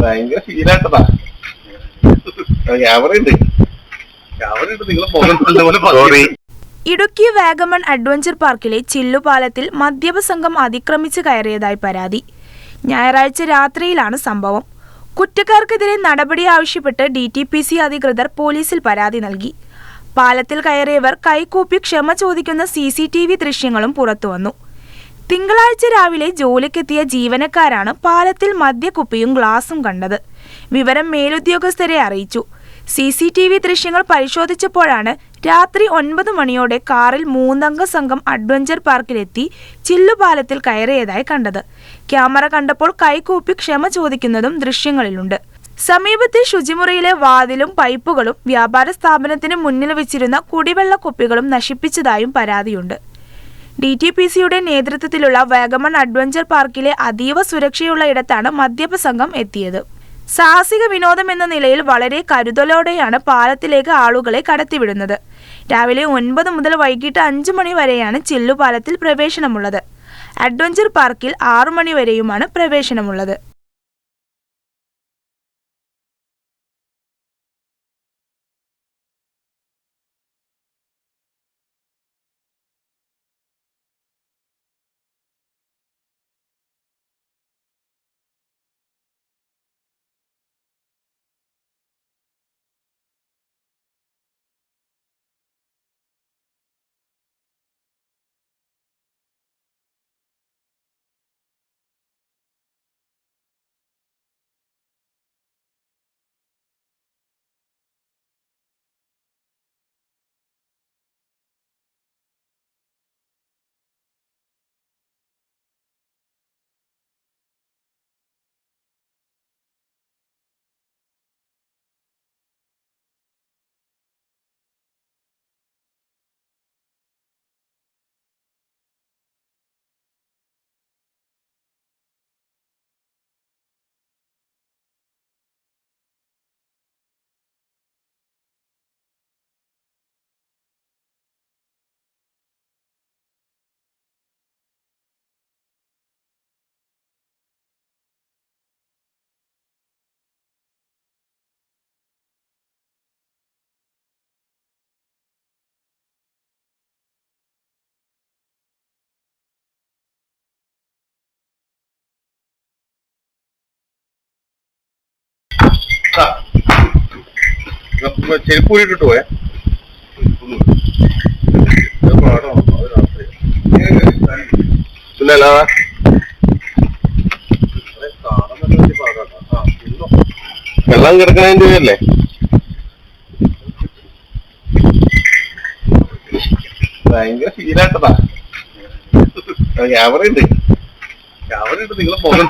ഭയങ്കര ഫീലായിട്ടതാ. ക്യാമറ ഉണ്ട്, നിങ്ങൾ പോകുന്ന. ഇടുക്കി വാഗമൺ അഡ്വഞ്ചർ പാർക്കിലെ ചില്ലുപാലത്തിൽ മദ്യപ സംഘം അതിക്രമിച്ച് കയറിയതായി പരാതി. ഞായറാഴ്ച രാത്രിയിലാണ് സംഭവം. കുറ്റക്കാർക്കെതിരെ നടപടി ആവശ്യപ്പെട്ട് DTPC അധികൃതർ പോലീസിൽ പരാതി നൽകി. പാലത്തിൽ കയറിയവർ കൈകൂപ്പി ക്ഷമ ചോദിക്കുന്ന CCTV ദൃശ്യങ്ങളും പുറത്തുവന്നു. തിങ്കളാഴ്ച രാവിലെ ജോലിക്കെത്തിയ ജീവനക്കാരാണ് പാലത്തിൽ മദ്യക്കുപ്പിയും ഗ്ലാസും കണ്ടത്. വിവരം മേലുദ്യോഗസ്ഥരെ അറിയിച്ചു. CCTV ദൃശ്യങ്ങൾ പരിശോധിച്ചപ്പോഴാണ് രാത്രി 9 മണിയോടെ കാറിൽ 3-അംഗ സംഘം അഡ്വഞ്ചർ പാർക്കിലെത്തി ചില്ലുപാലത്തിൽ കയറിയതായി കണ്ടത്. ക്യാമറ കണ്ടപ്പോൾ കൈകൂപ്പി ക്ഷമ ചോദിക്കുന്നതും ദൃശ്യങ്ങളിലുണ്ട്. സമീപത്തെ ശുചിമുറിയിലെ വാതിലും പൈപ്പുകളും വ്യാപാര സ്ഥാപനത്തിന് മുന്നിൽ വെച്ചിരുന്ന കുടിവെള്ള കുപ്പികളും നശിപ്പിച്ചതായും പരാതിയുണ്ട്. DTPCയുടെ നേതൃത്വത്തിലുള്ള വാഗമൺ അഡ്വഞ്ചർ പാർക്കിലെ അതീവ സുരക്ഷയുള്ള ഇടത്താണ് മദ്യപ സംഘം എത്തിയത്. സാഹസിക വിനോദം എന്ന നിലയിൽ വളരെ കരുതലോടെയാണ് പാലത്തിലേക്ക് ആളുകളെ കടത്തിവിടുന്നത്. രാവിലെ 9 മുതൽ വൈകിട്ട് 5 മണി വരെയാണ് ചില്ലുപാലത്തിൽ പ്രവേശനമുള്ളത്. അഡ്വഞ്ചർ പാർക്കിൽ 6 മണി വരെയുമാണ് പ്രവേശനമുള്ളത്. ചെരുപ്പ് ഇട്ടിട്ട് പോയാ പിന്നെ വെള്ളം കിടക്കണതിന്റെ പേരല്ലേ. ഭയങ്കര ഫീലായിട്ടതാ. ക്യാമറ ഉണ്ട്, നിങ്ങൾ പോകുന്ന.